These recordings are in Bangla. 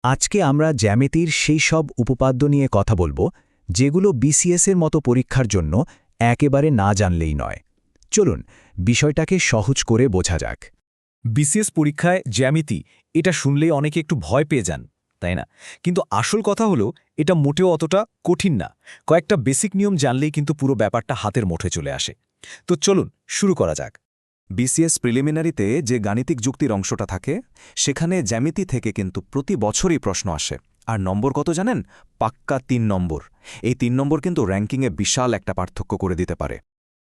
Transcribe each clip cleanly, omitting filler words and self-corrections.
আজকে আমরা জ্যামিতির সেই সব উপপাদ্য নিয়ে কথা বলবো যেগুলো বিসিএসের মতো পরীক্ষার জন্য একেবারে না জানলেই নয়। চলুন বিষয়টাকে সহজ করে বোঝা যাক। বিসিএস পরীক্ষায় জ্যামিতি এটা শুনলেই অনেকে একটু ভয় পেয়ে যান, তাই না? কিন্তু আসল কথা হলো এটা মোটেও অতটা কঠিন না। কয়েকটা বেসিক নিয়ম জানলেই কিন্তু পুরো ব্যাপারটা হাতের মুঠোয় চলে আসে। তো চলুন শুরু করা যাক। বিসিএস প্রিলিমিনারিতে যে গাণিতিক যুক্তির অংশটা থাকে সেখানে জ্যামিতি থেকে কিন্তু প্রতি বছরই প্রশ্ন আসে। আর নম্বর কত জানেন? পাক্কা ৩ নম্বর। এই ৩ নম্বর কিন্তু র্যাঙ্কিংয়ে বিশাল একটা পার্থক্য করে দিতে পারে।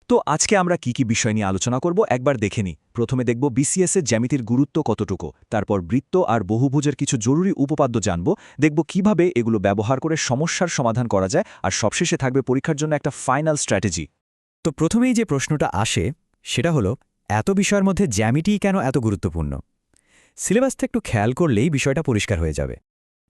তো আজকে আমরা কি বিষয় নিয়ে আলোচনা করব একবার দেখে নিই। প্রথমে দেখব বিসিএসের জ্যামিতির গুরুত্ব কতটুকু, তারপর বৃত্ত আর বহুভুজের কিছু জরুরি উপপাদ্য জানব, দেখব কিভাবে এগুলো ব্যবহার করে সমস্যার সমাধান করা যায়, আর সবশেষে থাকবে পরীক্ষার জন্য একটা ফাইনাল স্ট্র্যাটেজি। তো প্রথমেই যে প্রশ্নটা আসে সেটা হলো, এত বিষয়ের মধ্যে জ্যামিতি কেন এত গুরুত্বপূর্ণ? সিলেবাসটা একটু খেয়াল করলেই বিষয়টা পরিষ্কার হয়ে যাবে।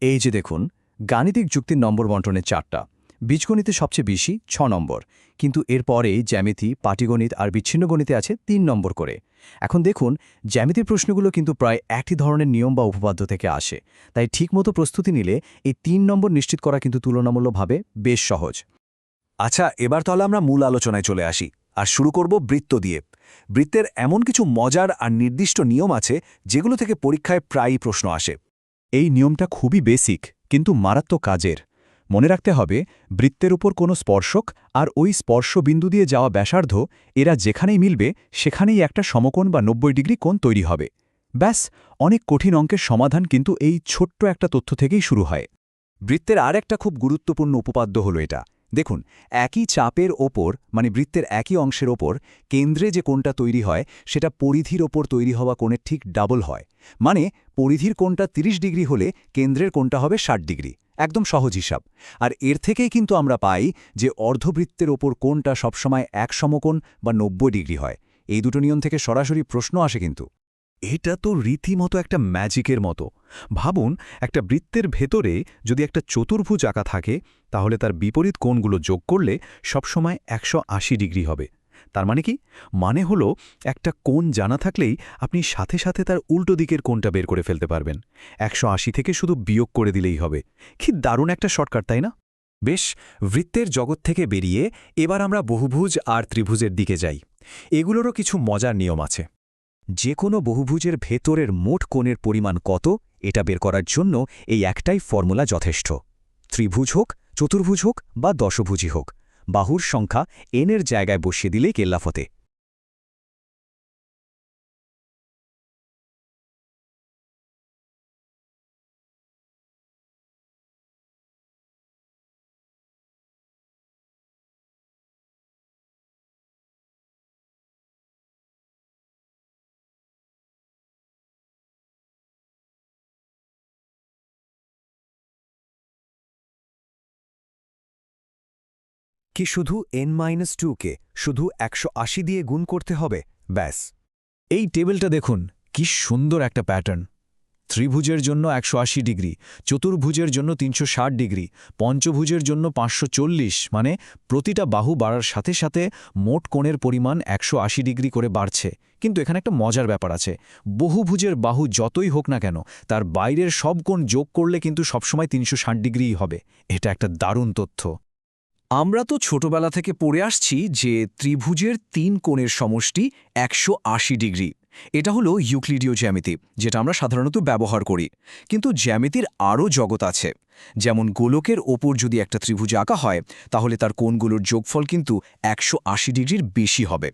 এই যে দেখুন, গাণিতিক যুক্তির নম্বর বন্টনে 4টা, বীজগণিতে সবচেয়ে বেশি 6 নম্বর, কিন্তু এরপরেই জ্যামিতি, পাটিগণিত আর বিচ্ছিন্ন গণিতে আছে 3 নম্বর করে। এখন দেখুন, জ্যামিতির প্রশ্নগুলো কিন্তু প্রায় একই ধরনের নিয়ম বা উপপাদ্য থেকে আসে, তাই ঠিকমতো প্রস্তুতি নিলে এই 3 নম্বর নিশ্চিত করা কিন্তু তুলনামূলকভাবে বেশ সহজ। আচ্ছা, এবার তাহলে আমরা মূল আলোচনায় চলে আসি আর শুরু করব বৃত্ত দিয়ে। বৃত্তের এমন কিছু মজার আর নির্দিষ্ট নিয়ম আছে যেগুলো থেকে পরীক্ষায় প্রায়ই প্রশ্ন আসে। এই নিয়মটা খুবই বেসিক কিন্তু মারাত্মক কাজের। মনে রাখতে হবে, বৃত্তের উপর কোনো স্পর্শক আর ওই স্পর্শবিন্দু দিয়ে যাওয়া ব্যাসার্ধ, এরা যেখানেই মিলবে সেখানেই একটা সমকোণ বা 90 ডিগ্রি কোণ তৈরি হবে। ব্যাস, অনেক কঠিন অঙ্কের সমাধান কিন্তু এই ছোট্ট একটা তথ্য থেকেই শুরু হয়। বৃত্তের আর একটা খুব গুরুত্বপূর্ণ উপপাদ্য হলো এটা। দেখুন, একই চাপের ওপর, মানে বৃত্তের একই অংশের ওপর কেন্দ্রে যে কোণটা তৈরি হয় সেটা পরিধির ওপর তৈরি হওয়া কোণের ঠিক ডাবল হয়। মানে পরিধির কোণটা 30 ডিগ্রি হলে কেন্দ্রের কোণটা হবে 60 ডিগ্রি। একদম সহজ হিসাব। আর এর থেকেই কিন্তু আমরা পাই যে অর্ধবৃত্তের ওপর কোণটা সবসময় এক সমকোণ বা 90 ডিগ্রি হয়। এই দুটো নিয়ম থেকে সরাসরি প্রশ্ন আসে কিন্তু। এটা তো রীতিমতো একটা ম্যাজিকের মতো। ভাবুন, একটা বৃত্তের ভেতরে যদি একটা চতুর্ভুজ আঁকা থাকে, তাহলে তার বিপরীত কোণগুলো যোগ করলে সবসময় 180 ডিগ্রি হবে। তার মানে কি? মানে হলো, একটা কোণ জানা থাকলেই আপনি সাথে সাথে তার উল্টো দিকের কোণটা বের করে ফেলতে পারবেন। 180 থেকে শুধু বিয়োগ করে দিলেই হবে। কি দারুণ একটা শর্টকাট, তাই না? বেশ, বৃত্তের জগৎ থেকে বেরিয়ে এবার আমরা বহুভুজ আর ত্রিভুজের দিকে যাই। এগুলোরও কিছু মজার নিয়ম আছে। যে কোনো বহুভুজের ভেতরের মোট কোণের পরিমাণ কত, এটা বের করার জন্য এই একটাই ফর্মুলা যথেষ্ট। ত্রিভুজ হোক, চতুর্ভুজ হোক বা দশভুজই হোক, বাহুর সংখ্যা এর জায়গায় বসিয়ে দিলেই কেল্লাফতে। কি শুধু n-2 কে শুধু 180 দিয়ে গুণ করতে হবে? ব্যাস। এই টেবিলটা দেখুন, কি সুন্দর একটা প্যাটার্ন। ত্রিভুজের জন্য 180 ডিগ্রি, চতুর্ভুজের জন্য 360 ডিগ্রি, পঞ্চভুজের জন্য 540, মানে প্রতিটা বাহু বাড়ার সাথে সাথে মোট কোণের পরিমাণ 180 ডিগ্রি করে বাড়ছে। কিন্তু এখানে একটা মজার ব্যাপার আছে। বহুভুজের বাহু যতই হোক না কেন, তার বাইরের সব কোণ যোগ করলে কিন্তু সবসময় 360 ডিগ্রিই হবে। এটা একটা দারুণ তথ্য। আমরা তো ছোটবেলা থেকে পড়ে আসছি যে ত্রিভুজের 3 কোণের সমষ্টি 180 ডিগ্রি। এটা হলো ইউক্লিডীয় জ্যামিতি, যেটা আমরা সাধারণত ব্যবহার করি। কিন্তু জ্যামিতির আরও জগৎ আছে। যেমন গোলকের ওপর যদি একটা ত্রিভুজ আঁকা হয়, তাহলে তার কোণগুলোর যোগফল কিন্তু 180 ডিগ্রির বেশি হবে।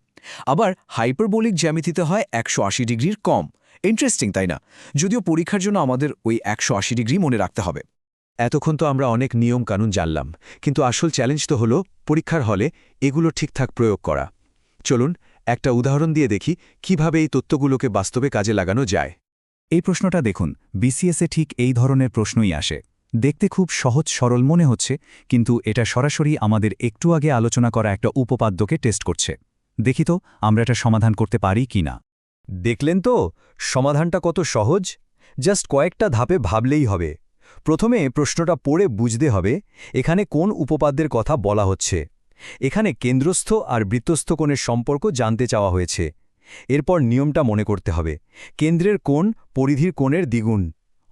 আবার হাইপারবোলিক জ্যামিতিতে হয় 180 ডিগ্রির কম। ইন্টারেস্টিং, তাই না? যদিও পরীক্ষার জন্য আমাদের ওই 180 ডিগ্রি মনে রাখতে হবে। এতক্ষণ তো আমরা অনেক নিয়ম কানুন জানলাম, কিন্তু আসল চ্যালেঞ্জ তো হলো পরীক্ষার হলে এগুলো ঠিকঠাক প্রয়োগ করা। চলুন একটা উদাহরণ দিয়ে দেখি কিভাবে এই তথ্যগুলোকে বাস্তবে কাজে লাগানো যায়। এই প্রশ্নটা দেখুন, বিসিএসে ঠিক এই ধরনের প্রশ্নই আসে। দেখতে খুব সহজ সরল মনে হচ্ছে, কিন্তু এটা সরাসরি আমাদের একটু আগে আলোচনা করা একটা উপপাদ্যকে টেস্ট করছে। দেখি তো আমরা এটা সমাধান করতে পারি কি না। দেখলেন তো সমাধানটা কত সহজ? জাস্ট কয়েকটা ধাপে ভাবলেই হবে। প্রথমে প্রশ্নটা পড়ে বুঝতে হবে এখানে কোন উপপাদ্যের কথা বলা হচ্ছে। এখানে কেন্দ্রস্থ আর বৃত্তস্থ কোণের সম্পর্ক জানতে চাওয়া হয়েছে। এরপর নিয়মটা মনে করতে হবে, কেন্দ্রের কোণ পরিধির কোণের দ্বিগুণ,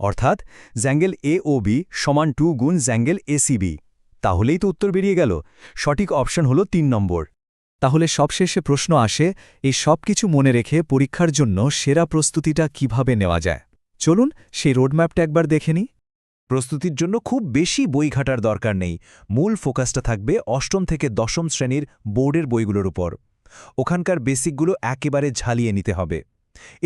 অর্থাৎ জ্যাঙ্গেল এওবি সমান 2 গুণ জ্যাঙ্গেল এসিবি। তাহলেই তো উত্তর বেরিয়ে গেল। সঠিক অপশন হলো 3 নম্বর। তাহলে সবশেষে প্রশ্ন আসে, এই সব কিছু মনে রেখে পরীক্ষার জন্য সেরা প্রস্তুতিটা কিভাবে নেওয়া যায়? চলুন সেই রোডম্যাপটা একবার দেখে নিই। প্রস্তুতির জন্য খুব বেশি বই ঘাটার দরকার নেই। মূল ফোকাসটা থাকবে অষ্টম থেকে দশম শ্রেণীর বোর্ডের বইগুলোর উপর। ওখানকার বেসিকগুলো একেবারে ঝালিয়ে নিতে হবে।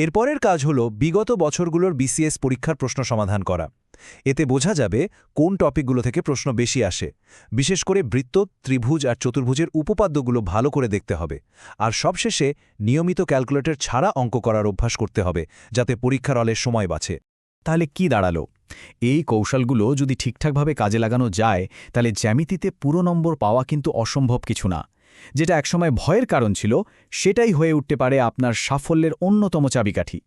এরপরের কাজ হলো বিগত বছরগুলোর বিসিএস পরীক্ষার প্রশ্ন সমাধান করা। এতে বোঝা যাবে কোন টপিকগুলো থেকে প্রশ্ন বেশি আসে। বিশেষ করে বৃত্ত, ত্রিভুজ আর চতুর্ভুজের উপপাদ্যগুলো ভালো করে দেখতে হবে। আর সবশেষে নিয়মিত ক্যালকুলেটর ছাড়া অঙ্ক করার অভ্যাস করতে হবে, যাতে পরীক্ষার হলে সময় বাঁচে। তাহলে কি দাঁড়ালো? এই কৌশলগুলো যদি ঠিকঠাকভাবে কাজে লাগানো যায়, তাহলে জ্যামিতিতে পুরো নম্বর পাওয়া কিন্তু অসম্ভব কিছু না। যেটা একসময় ভয়ের কারণ ছিল, সেটাই হয়ে উঠতে পারে আপনার সাফল্যের অন্যতম চাবিকাঠি।